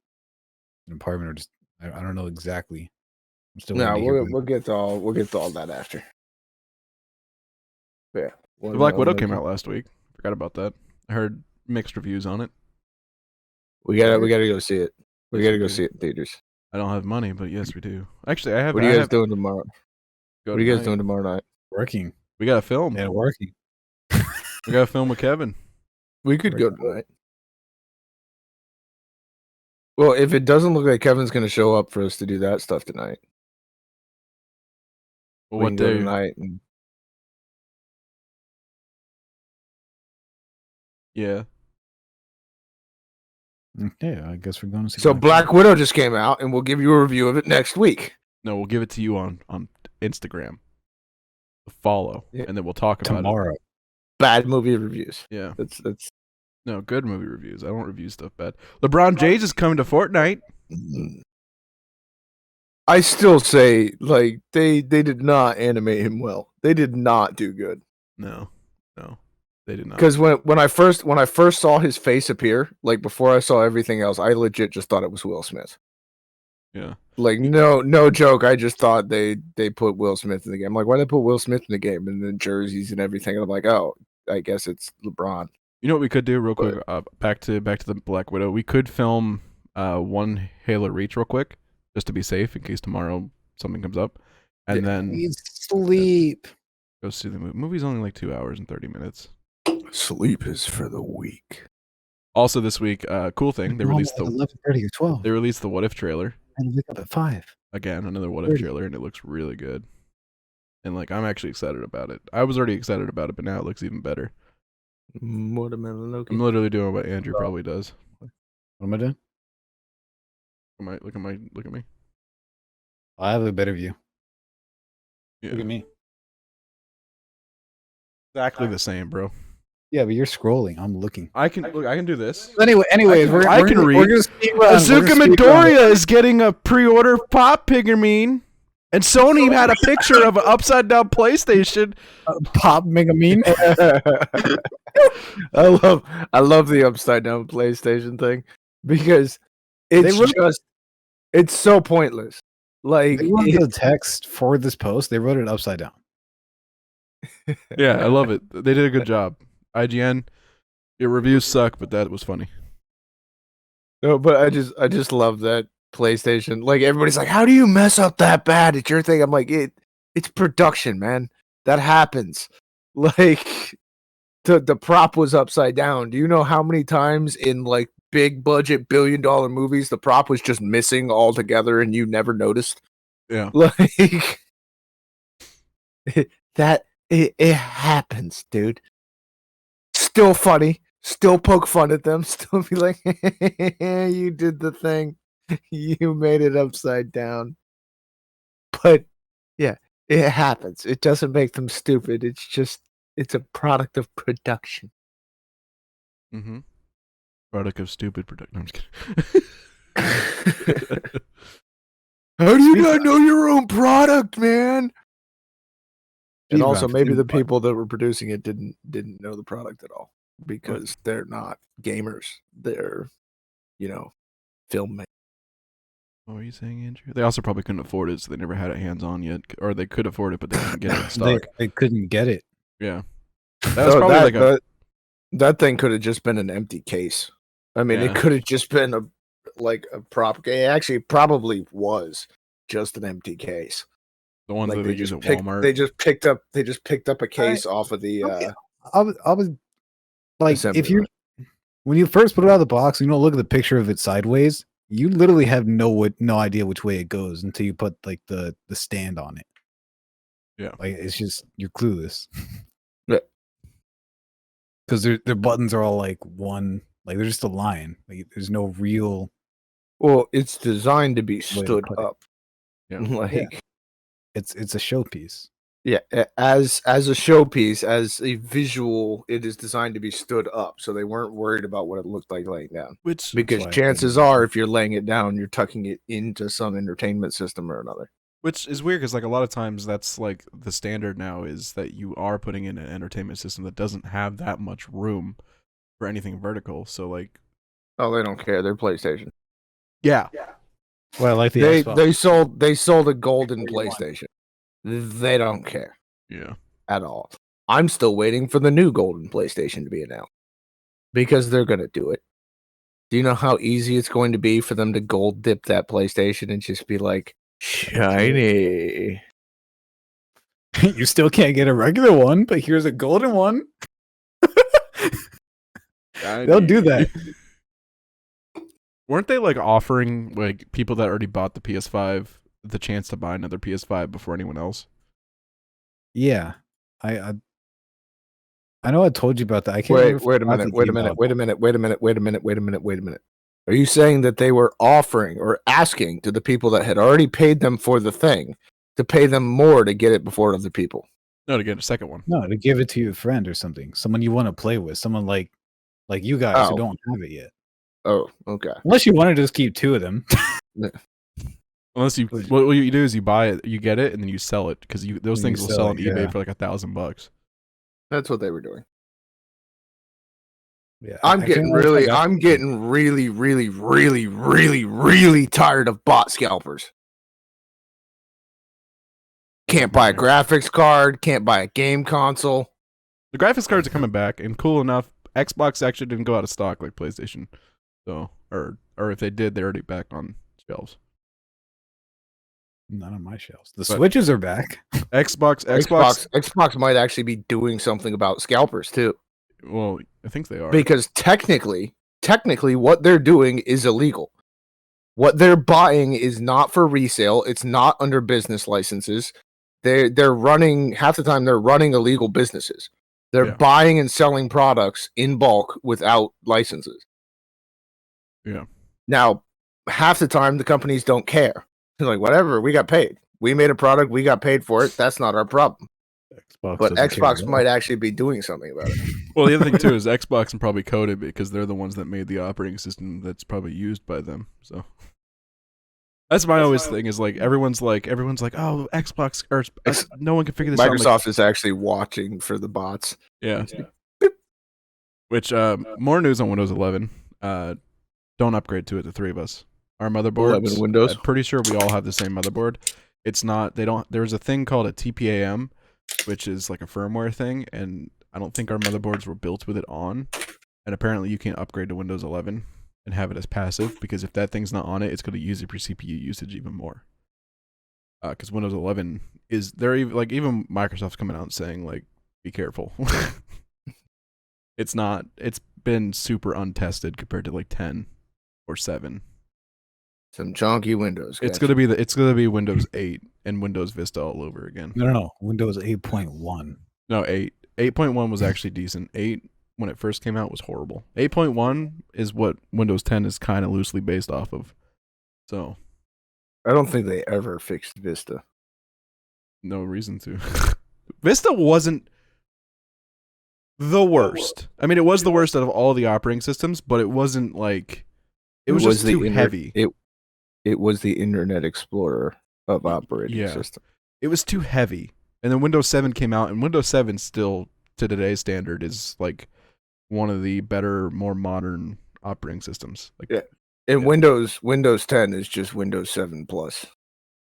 an apartment or just I don't know exactly. I'm still waiting no, to hear. we'll get to all that after. Yeah. The Black Widow came out last week. Forgot about that. I heard mixed reviews on it. We gotta go see it. We Yes, gotta we go do. see it in theaters. I don't have money, but yes, we do. Actually, I have. What are you guys doing tomorrow? What are you guys doing tomorrow night? Working. We got a film. Yeah, working. We got a film with Kevin. We could go tonight. Well, if it doesn't look like Kevin's gonna show up for us to do that stuff tonight, Well, we what can go day? tonight. And Yeah. Yeah, I guess we're going to see. so Black Widow just came out, and we'll give you a review of it next week. No, we'll give it to you on Instagram. Follow, Yeah. and then we'll talk about tomorrow. Bad movie reviews. it. Yeah. That's. No, good movie reviews. I don't review stuff bad. LeBron James is coming to Fortnite. I still say like they did not animate him well. They did not do good. No, they did not. Because when I first saw his face appear, like before I saw everything else, I legit just thought it was Will Smith. Yeah. Like no joke. I just thought they put Will Smith in the game. I'm like, why they put Will Smith in the game and the jerseys and everything? And I'm like, oh, I guess it's LeBron. You know what we could do real quick? Back to the Black Widow. We could film one Halo Reach real quick, just to be safe in case tomorrow something comes up, and then Sleep. go see the movie. Movie's only like 2 hours and 30 minutes. Sleep is for the weak. Also this week, cool thing, they released the 11:30 or 12. they released the What If trailer. And wake up at 5. Again, another What If 30. trailer, and it looks really good. And like I'm actually excited about it. I was already excited about it, but now it looks even better. Watermelon Loki. I'm literally doing what Andrew probably does. What am I doing? Look at me. I have a better view. Yeah. Look at me. Exactly the same, bro. Yeah, but you're scrolling. I'm looking. I can do this. Anyways, we're I can read. Azuka Midoriya is getting a pre-order Pop Piggermine, and Sony had a picture of an upside-down PlayStation. Pop Megamine. I love the upside down PlayStation thing because it's so pointless. Like They wrote the text for this post. They wrote it upside down. Yeah, I love it. They did a good job. IGN, your reviews suck, but that was funny. No, but I just love that PlayStation. Like everybody's like, how do you mess up that bad? It's your thing. I'm like, it's production, man. That happens. Like the prop was upside down. Do you know how many times in like big budget $1 billion movies the prop was just missing altogether and you never noticed? Yeah. Like it happens, dude. Still funny. Still poke fun at them. Still be like, you did the thing. You made it upside down. But yeah, it happens. It doesn't make them stupid. It's a product of production. Mm-hmm. Product of stupid production. No, I'm just kidding. How do you not know your own product, man? And also, maybe the people that were producing it didn't know the product at all because they're not gamers. They're, filmmakers. What were you saying, Andrew? They also probably couldn't afford it, so they never had it hands-on yet. Or they could afford it, but they didn't get it in stock. They couldn't get it. Yeah. That was probably that thing could have just been an empty case. I mean, Yeah. it could have just been a prop. It actually probably was just an empty case. the ones Like that they use at Walmart. They just picked up a case off of the. I was like, assembly when you first put it out of the box, you don't look at the picture of it sideways. You literally have no idea which way it goes until you put like the stand on it. Yeah. Like it's just you're clueless. Yeah. Because their buttons are all like one, like they're just a line. Like there's no real. Well, it's designed to be way to stood put it. up. Yeah. Like It's a showpiece. Yeah, as a showpiece, as a visual, it is designed to be stood up, so they weren't worried about what it looked like laying down. Which Because why I chances couldn't- are, if you're laying it down, you're tucking it into some entertainment system or another. Which is weird because like a lot of times that's like the standard now is that you are putting in an entertainment system that doesn't have that much room for anything vertical. So like, Oh, they don't care. They're PlayStation. yeah, Well, I like the They Xbox. they sold a golden What do you want? PlayStation. They don't care yeah. at all. I'm still waiting for the new golden PlayStation to be announced because they're gonna do it. Do you know how easy it's going to be for them to gold dip that PlayStation and just be like shiny? You still can't get a regular one, but here's a golden one. They'll do that. Weren't they like offering like people that already bought the PS5 the chance to buy another PS5 before anyone else? Yeah, I know I told you about that. I can't remember. Wait a minute. Are you saying that they were offering or asking to the people that had already paid them for the thing to pay them more to get it before other people? No, to get a second one. No, to give it to your friend or something, someone you want to play with, someone like you guys who Oh. don't have it yet. Oh, okay. Unless you want to just keep two of them. Unless you, what you do is you buy it, you get it, and then you sell it because those And things you will sell sell on it, eBay yeah. for like $1,000. That's what they were doing. Yeah, I'm I getting can't remember if I got really tired of bot scalpers. Can't buy a graphics card, can't buy a game console. The graphics cards are coming back, and cool enough, Xbox actually didn't go out of stock like PlayStation. So, or if they did, they're already back on shelves. Not on my shelves. The Switches are back. Xbox might actually be doing something about scalpers too. Well, I think they are. Because technically, what they're doing is illegal. What they're buying is not for resale. It's not under business licenses. They're running half the time. They're running illegal businesses. They're buying and selling products in bulk without licenses. Yeah. Now, half the time the companies don't care. They're like, whatever, we got paid. We made a product, we got paid for it. That's not our problem. But Xbox might actually be doing something about it. Well, the other thing too is Xbox and probably coded because they're the ones that made the operating system that's probably used by them. So that's my always thing is like everyone's like, oh, Xbox or no one can figure this out. Microsoft is actually watching for the bots. Yeah. Which more news on Windows 11. Don't upgrade to it. The three of us. Our motherboards. 11 Windows. I'm pretty sure we all have the same motherboard. It's not. They don't. There's a thing called a TPAM, which is like a firmware thing, and I don't think our motherboards were built with it on. And apparently, you can't upgrade to Windows 11 and have it as passive because if that thing's not on it, it's going to use up your CPU usage even more. Because Windows 11 is they're even Microsoft's coming out and saying like, be careful. It's not. It's been super untested compared to like 10 or 7. Some chunky Windows. It's gonna be Windows 8 and Windows Vista all over again. No. Windows 8.1. No, 8. 8.1 was actually decent. 8 when it first came out was horrible. 8.1 is what Windows 10 is kind of loosely based off of. So I don't think they ever fixed Vista. No reason to. Vista wasn't the worst. I mean, it was the worst out of all the operating systems, but it wasn't like it was just too heavy. It was the Internet Explorer of operating system. It was too heavy. And then Windows 7 came out, and Windows 7 still, to today's standard, is like one of the better, more modern operating systems. Like, And Windows 10 is just Windows 7 Plus.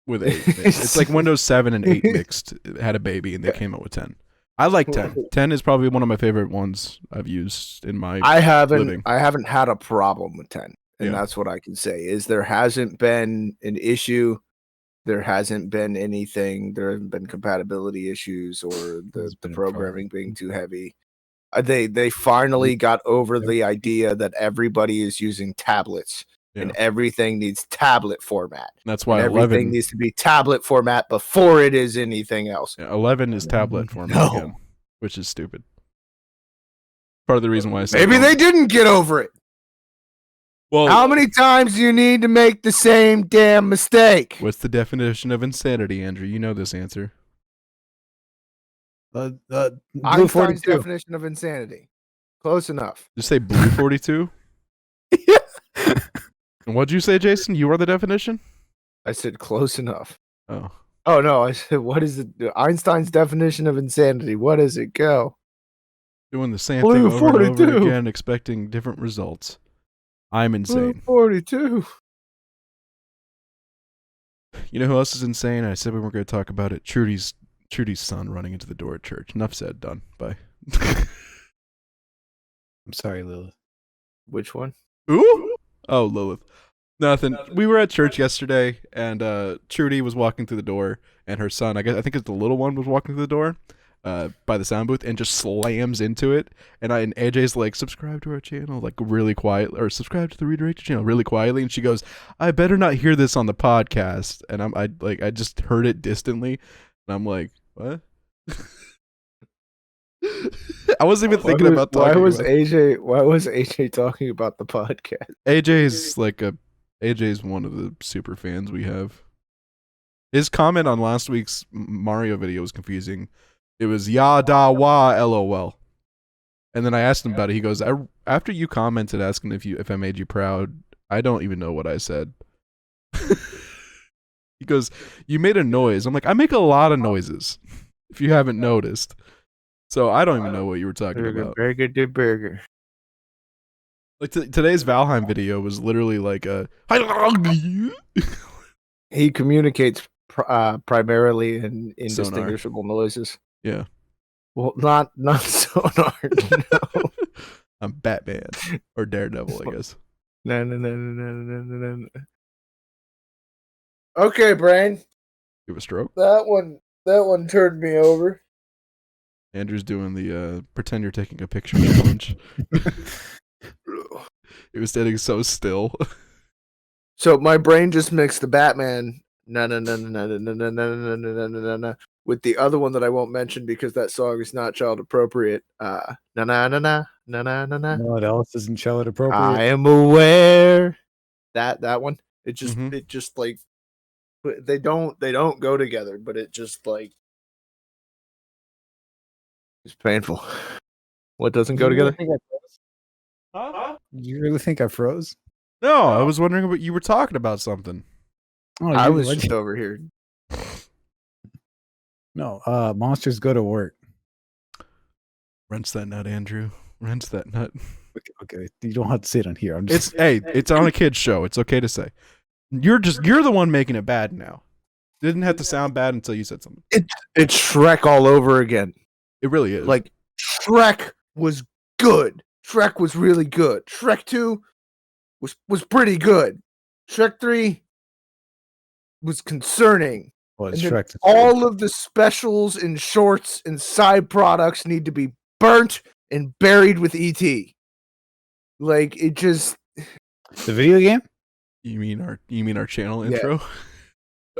With 8. It's like Windows 7 and 8 mixed. It had a baby, and they came out with 10. I like 10. 10 is probably one of my favorite ones I've used in my living. I haven't had a problem with 10. And that's what I can say is there hasn't been an issue. There hasn't been anything. There haven't been compatibility issues or the programming being too heavy. They finally got over the idea that everybody is using tablets and everything needs tablet format. That's why everything needs to be tablet format before it is anything else. 11 is tablet format again, which is stupid. Part of the reason why I say maybe they didn't get over it. Well, how many times do you need to make the same damn mistake? What's the definition of insanity, Andrew? You know this answer. Blue Einstein's 42. definition of insanity. Close enough. Just say blue 42. And what'd you say, Jason? You are the definition? I said close enough. Oh. Oh no, I said what is it? Einstein's definition of insanity. What does it go? Doing the same Blue thing over and over 42. again, expecting different results. I'm Blue insane. 42. You know who else is insane? I said we weren't going to talk about it. Trudy's son running into the door at church. Enough said. Done. Bye. I'm sorry, Lilith. Which one? Ooh? Oh, Lilith. Nothing. We were at church yesterday, and Trudy was walking through the door, and her son, I think it's the little one, was walking through the door by the sound booth, and just slams into it. And AJ's like, subscribe to our channel, like really quiet, or subscribe to the Redirected channel really quietly. And she goes, I better not hear this on the podcast. And I just heard it distantly, and I'm like, what? I wasn't even thinking about talking. Why was AJ talking about the podcast? AJ's one of the super fans we have. His comment on last week's Mario video was confusing. It was ya da wa lol. And then I asked him about it. He goes, after you commented asking if I made you proud, I don't even know what I said. He goes, you made a noise. I'm like, I make a lot of noises, if you haven't noticed. So I don't even know what you were talking about. Very good burger. Like today's Valheim video was literally like a. He communicates primarily in indistinguishable noises. Yeah. Well, not sonar. No. I'm Batman or Daredevil, I guess. No. Okay, brain. You have a stroke? That one turned me over. Andrew's doing the pretend you're taking a picture challenge. It was standing so still. So my brain just mixed the Batman with the other one that I won't mention because that song is not child appropriate. What else isn't child appropriate? I am aware. That one. It just like they don't go together, but it just like it's painful. What doesn't go together? Huh? Do you really think I froze? No, I was wondering what you were talking about something. Oh, I was just over here. No, monsters go to work. Wrench that nut, Andrew. Wrench that nut. Okay. You don't have to say it on here. I'm just It's on a kid's show. It's okay to say. You're the one making it bad now. It didn't have to sound bad until you said something. It's Shrek all over again. It really is. Like Shrek was good. Shrek was really good. Shrek 2 was pretty good. Shrek 3 was concerning. Well, And Shrek. all of the specials and shorts and side products need to be burnt and buried with ET. Like it just The video game? You mean our channel intro?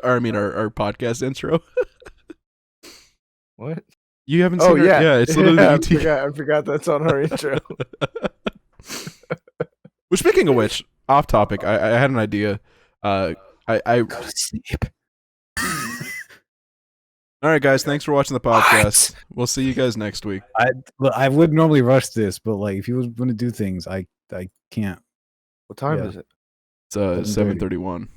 Or I mean our podcast intro? What? You haven't seen it's literally ET. I forgot that's on our intro. Well, speaking of which, off topic, I had an idea. I Go to sleep. All right, guys. Thanks for watching the podcast. We'll see you guys next week. I would normally rush this, but like if you want to do things, I can't. What time is it? It's 7:31.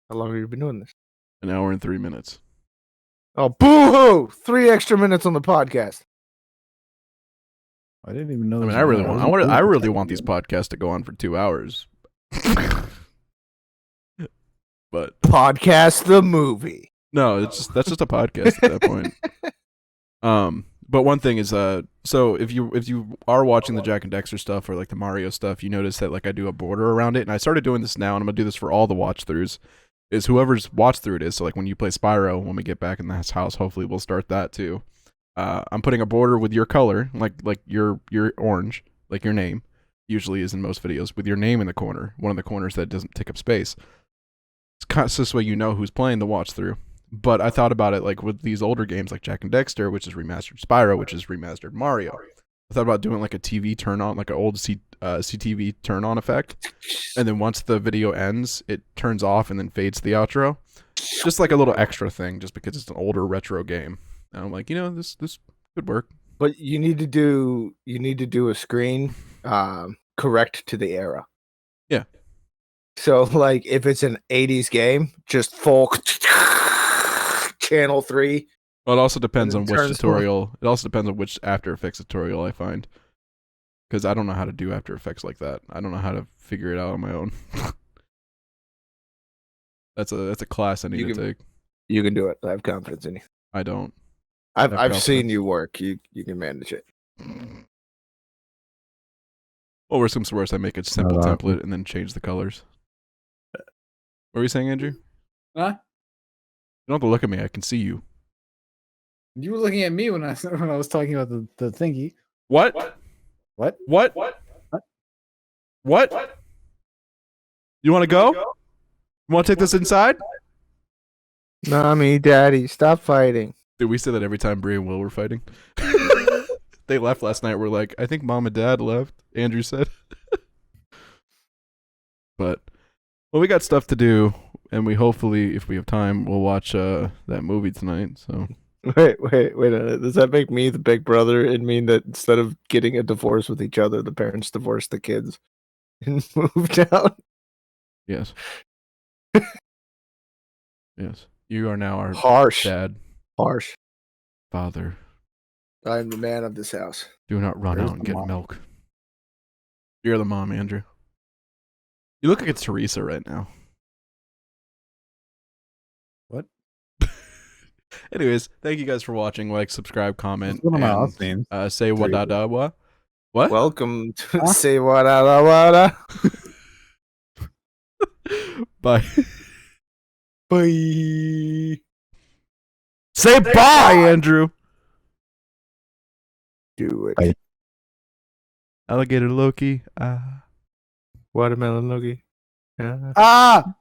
How long have you been doing this? An hour and 3 minutes. Oh, boo-hoo! 3 extra minutes on the podcast. I didn't even know. I mean, I really want these podcasts to go on for 2 hours. But Podcast the movie. no, that's just a podcast at that point. But one thing is, so if you are watching the Jack and Dexter stuff or like the Mario stuff, you notice that like I do a border around it, and I started doing this now, and I'm gonna do this for all the watch throughs. Is whoever's watch through it is. So like when you play Spyro, when we get back in this house, hopefully we'll start that too. I'm putting a border with your color, like your orange, like your name usually is in most videos, with your name in the corner, one of the corners that doesn't take up space. It's kind of this way you know who's playing the watch through. But I thought about it like with these older games like Jack and Dexter, which is remastered Spyro, which is remastered Mario. I thought about doing like a TV turn on, like an old CTV turn on effect. And then once the video ends, it turns off and then fades to the outro. Just like a little extra thing, just because it's an older retro game. And I'm like, this could work. But you need to do a screen correct to the era. Yeah. So like if it's an 80s game, just full channel 3. Well, it also depends then on which turns tutorial. It also depends on which After Effects tutorial I find. Because I don't know how to do After Effects like that. I don't know how to figure it out on my own. That's a class I need to take. You can do it. I have confidence in you. I don't. I've seen you work. You can manage it. Well, worst comes to worst, I make a simple template and then change the colors. What were you saying, Andrew? Huh? You don't have to look at me. I can see you. You were looking at me when I was talking about the thingy. What? What? What? What? You want to go? You want to take this inside? Mommy, Daddy, stop fighting. Dude, we say that every time Bree and Will were fighting. They left last night. We're like, I think Mom and Dad left. Andrew said. But, well, we got stuff to do, and we hopefully, if we have time, we'll watch that movie tonight. So. Wait a minute. Does that make me the big brother and mean that instead of getting a divorce with each other, the parents divorced the kids and moved out? Yes. Yes. You are now our Harsh. dad, Harsh. father. I'm the man of this house. Do not run There's out and the get mom. milk. You're the mom, Andrew. You look like it's Teresa right now. What? Anyways, thank you guys for watching. Like, subscribe, comment, It's one of my and off names. say what da da what. What? Welcome to Huh? Say What Wada. Bye. Bye. Say bye, Andrew. Do it. Bye. Alligator Loki. Watermelon Loki. Ah!